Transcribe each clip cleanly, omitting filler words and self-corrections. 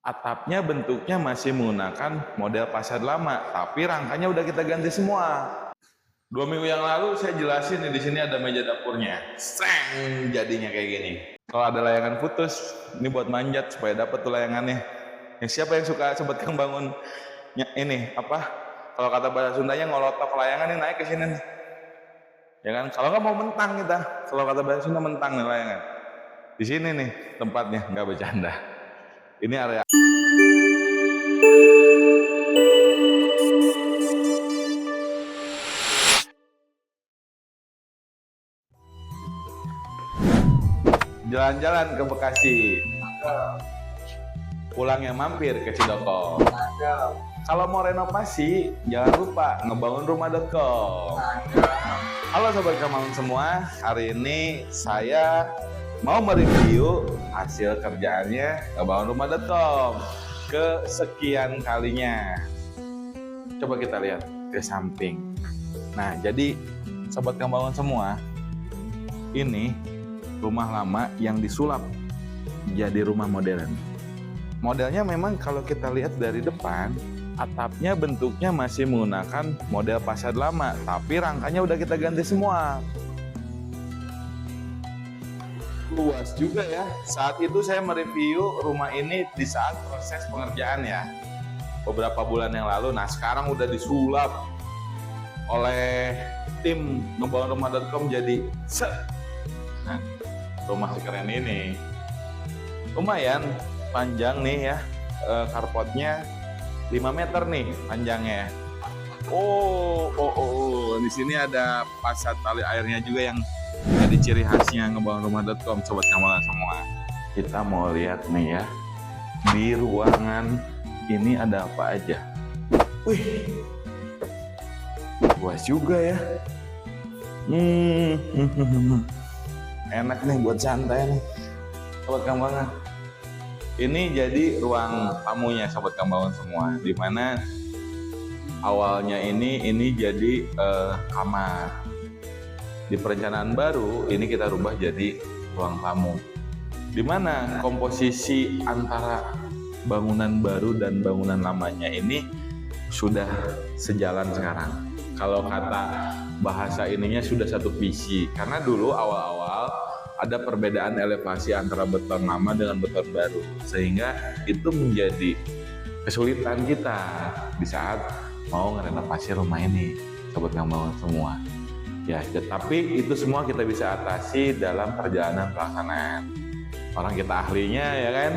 Atapnya bentuknya masih menggunakan model pasar lama, tapi rangkanya udah kita ganti semua. 2 minggu yang lalu saya jelasin nih, di sini ada meja dapurnya. Seng, jadinya kayak gini. Kalau ada layangan putus, ini buat manjat supaya dapat tuh layangannya. Siapa yang suka Sobat Kang Bangun ini apa? Kalau kata bahasa Sundanya ngolotok layangan ini naik ke sini nih. Ya kan? Kalau nggak mau mentang kita. Kalau kata bahasa Sunda mentang nih layangan. Di sini nih tempatnya, nggak bercanda. Ini area jalan-jalan ke Bekasi. Pulangnya mampir ke Cidokol. Kalau mau renovasi, jangan lupa ngebangunrumah.com. Halo Sobat Kang semua, hari ini saya mau mereview hasil kerjaannya ngebangunrumah.com kesekian kalinya. Coba kita lihat ke samping. Nah, jadi Sobat Kang semua, ini rumah lama yang disulap jadi rumah modern. Modelnya memang kalau kita lihat dari depan, atapnya bentuknya masih menggunakan model pasar lama, tapi rangkanya udah kita ganti semua. Luas juga ya. Saat itu saya mereview rumah ini di saat proses pengerjaan ya, beberapa bulan yang lalu. Nah, sekarang udah disulap oleh tim ngebangunrumah.com jadi nah, rumah sekeren ini. Lumayan panjang nih ya, carportnya 5 meter nih panjangnya. Di sini ada pasat tali airnya juga yang jadi ciri khasnya ngebangunrumah.com, Sobat Kang semua. Kita mau lihat nih ya, di ruangan ini ada apa aja. Wih, luas juga ya. Enak nih buat santai nih, Sobat Kang. Ini jadi ruang tamunya Sobat Kang semua, dimana awalnya ini jadi kamar. Di perencanaan baru ini kita rubah jadi ruang tamu, dimana komposisi antara bangunan baru dan bangunan lamanya ini sudah sejalan sekarang. Kalau kata bahasa ininya sudah satu visi, karena dulu awal-awal ada perbedaan elevasi antara beton lama dengan beton baru, sehingga itu menjadi kesulitan kita di saat mau ngerenovasi rumah ini, Sobat Kang semua. Ya, tapi itu semua kita bisa atasi dalam perjalanan pelaksanaan. Orang kita ahlinya ya kan,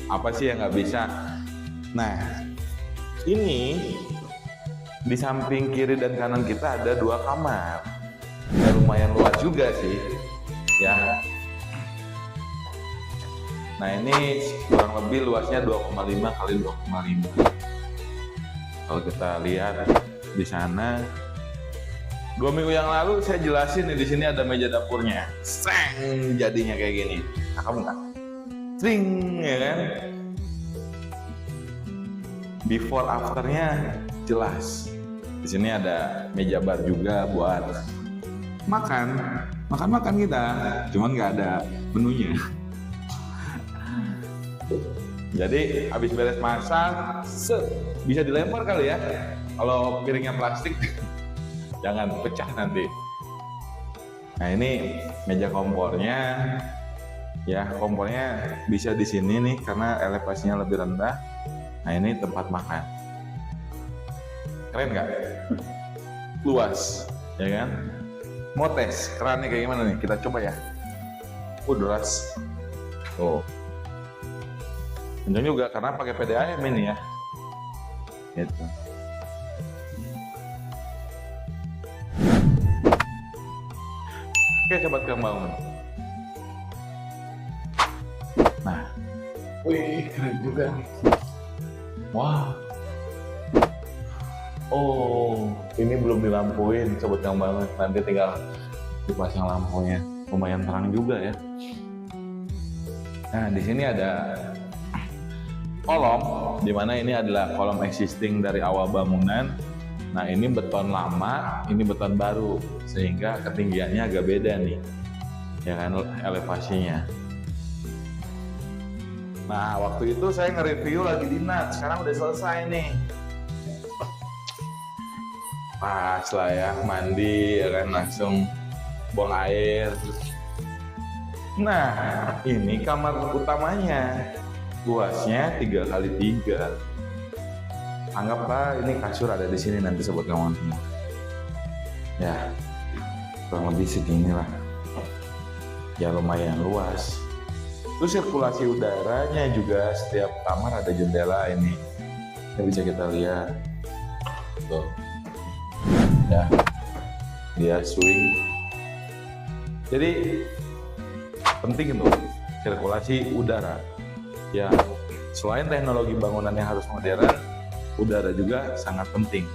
apa sih yang nggak bisa? Nah, ini di samping kiri dan kanan kita ada 2 kamar. Ya, lumayan luas juga sih. Ya. Nah, ini kurang lebih luasnya 2,5 kali 2,5. Kalau kita lihat di sana, 2 minggu yang lalu saya jelasin nih, di sini ada meja dapurnya. Seng, jadinya kayak gini. Nah, kamu nggak? Sing, ya kan? Before afternya jelas. Di sini ada meja bar juga buat makan kita, cuman nggak ada menunya. Jadi habis beres masak, bisa dilempar kali ya. Kalau piringnya plastik, jangan pecah nanti. Nah, ini meja kompornya, ya kompornya bisa di sini nih karena elevasinya lebih rendah. Nah, ini tempat makan. Keren nggak? Luas, ya kan? Mau tes kerannya kayak gimana nih? Kita coba ya. Deras. Kencang juga karena pakai PDAM ini ya. Gitu. Oke, Sobat Kang bangun. Nah, wih, keren juga nih. Wah. Ini belum dilampuin, Sobat Kang banget. Nanti tinggal dipasang lampunya. Lumayan terang juga ya. Nah, di sini ada kolom, dimana ini adalah kolom existing dari awal bangunan. Nah, ini beton lama, ini beton baru, sehingga ketinggiannya agak beda nih, ya kan, elevasinya. Nah, waktu itu saya nge-review lagi dinas, sekarang udah selesai nih. Pas lah ya, mandi ya kan, langsung buang air. Nah, ini kamar utamanya, luasnya 3x3. Anggaplah ini kasur ada di sini nanti sobat kawan semua. Ya, kurang lebih segini lah. Ya lumayan luas. Terus sirkulasi udaranya juga setiap kamar ada jendela ini. Ini bisa kita lihat. Tuh. Ya, dia swing. Jadi penting itu sirkulasi udara. Ya, selain teknologi bangunan yang harus modern, udara juga sangat penting.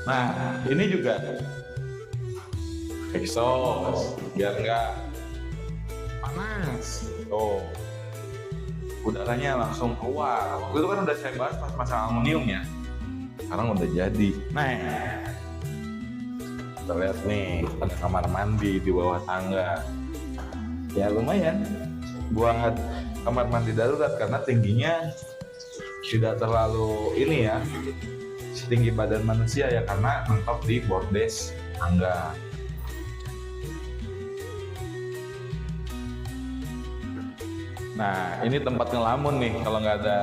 Nah, ini juga exhaust biar nggak panas. Tuh, udaranya langsung keluar. Waktu itu kan udah saya bahas pas masalah aluminium ya. Sekarang udah jadi. Nah, kita lihat nih ada kamar mandi di bawah tangga. Ya lumayan buat kamar mandi darurat karena tingginya tidak terlalu ini ya, setinggi badan manusia ya, karena mentok di bordes tangga. Nah, ini tempat ngelamun nih kalau nggak ada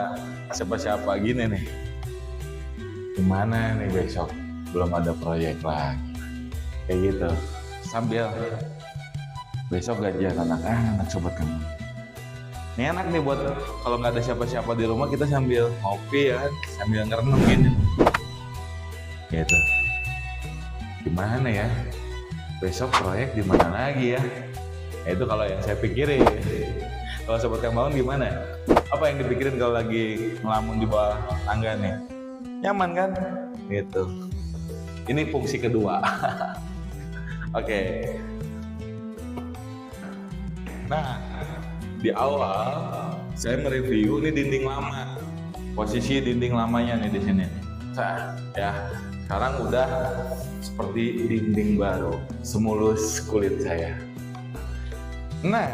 siapa-siapa gini nih. Gimana nih besok? Belum ada proyek lagi. Kayak gitu. Sambil besok gajian anak-anak sobat kamu. Ini enak nih buat kalau nggak ada siapa-siapa di rumah, kita sambil ngopi ya kan, sambil ngerenung gini. Gitu. Gimana ya? Besok proyek di mana lagi ya? Itu kalau yang saya pikirin. Kalau sobat yang bangun gimana? Apa yang dipikirin kalau lagi ngelamun di bawah tangga nih? Nyaman kan? Gitu. Ini fungsi kedua. Oke. Nah, di awal saya mereview ini dinding lama. Posisi dinding lamanya nih di sini. Nah, ya, sekarang udah seperti dinding baru, semulus kulit saya. Nah,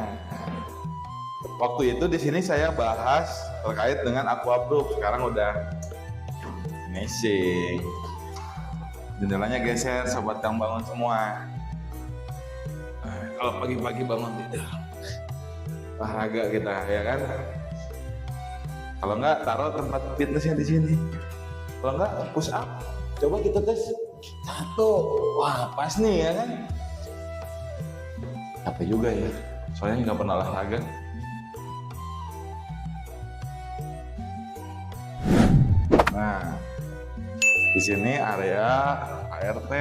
waktu itu di sini saya bahas terkait dengan aquaproof. Sekarang udah finishing. Jendelanya geser, sobat yang bangun semua. Kalau pagi-pagi bangun tidur, olahraga kita ya kan. Kalau nggak taruh tempat fitnessnya di sini. Kalau nggak push up, coba kita tes 1. Wah pas nih ya kan. Capek juga ya, soalnya nggak pernah olahraga. Nah, di sini area ART.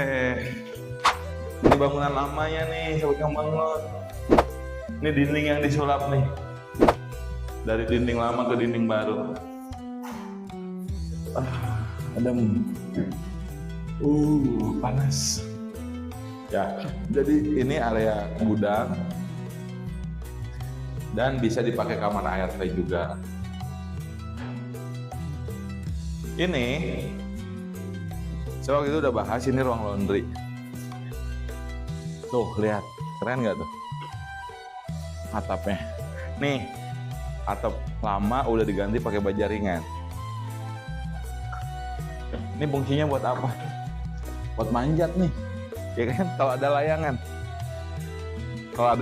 Ini bangunan lamanya nih, sobat yang bangun. Ini dinding yang disulap nih. Dari dinding lama ke dinding baru. Adem. Panas. Ya, jadi ini area gudang. Dan bisa dipakai kamar ART juga. Ini saya waktu itu udah bahas, ini ruang laundry. Tuh lihat, keren nggak tuh atapnya? Nih atap lama udah diganti pakai baja ringan. Ini fungsinya buat apa? Buat manjat nih, ya kan? Kalau ada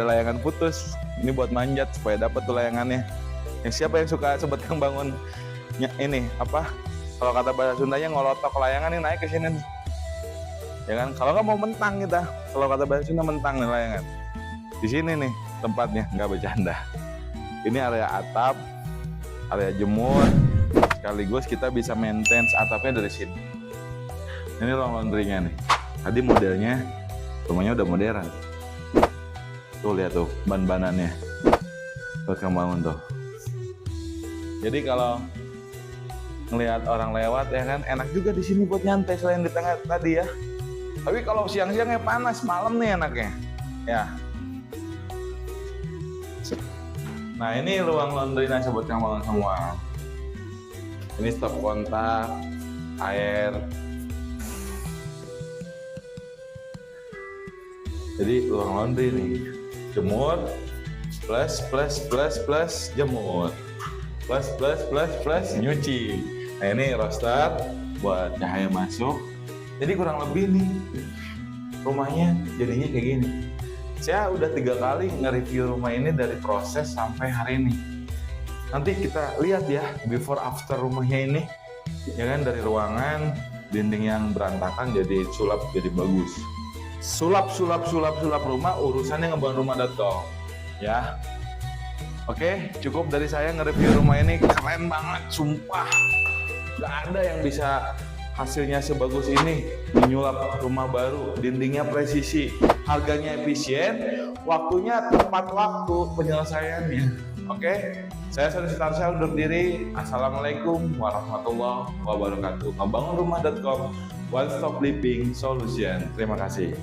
layangan, putus, ini buat manjat supaya dapat tuh layangannya. Yang siapa yang suka sobat Kang bangun ini apa? Kalau kata bahasa Sundanya ngolotok layangan ini naik ke sini nih. Ya kan? Kalau nggak mau mentang kita. Kalau kata bahasa Sunda mentang nih layangan. Di sini nih tempatnya, nggak bercanda. Ini area atap, area jemur. Sekaligus kita bisa maintenance atapnya dari sini. Ini ruang laundry-nya nih. Tadi modelnya, rumahnya udah modern. Tuh lihat tuh ban-banannya. Buat kamu bangun tuh. Jadi kalau ngelihat orang lewat ya kan, enak juga di sini buat nyantai selain di tengah tadi ya. Tapi kalau siang-siangnya panas, malam nih enaknya. Ya. Nah ini ruang laundry-nya sobat yang bangun semua. Ini stop kontak, air. Jadi ruang laundry nih, jemur, plus jemur, plus nyuci. Nah ini roster buat cahaya masuk. Jadi kurang lebih nih rumahnya jadinya kayak gini. Saya udah 3 kali nge-review rumah ini dari proses sampai hari ini. Nanti kita lihat ya before after rumahnya ini, ya kan, dari ruangan dinding yang berantakan jadi sulap jadi bagus. Sulap rumah urusannya ngebangun rumah.com ya. Oke, cukup dari saya nge-review rumah ini, keren banget sumpah. Gak ada yang bisa hasilnya sebagus ini, menyulap rumah baru, dindingnya presisi, harganya efisien, waktunya tepat waktu penyelesaiannya. Oke, saya Sony Sutarsya undur diri. Assalamualaikum warahmatullahi wabarakatuh. Ngebangun rumah.com, one stop living solution. Terima kasih.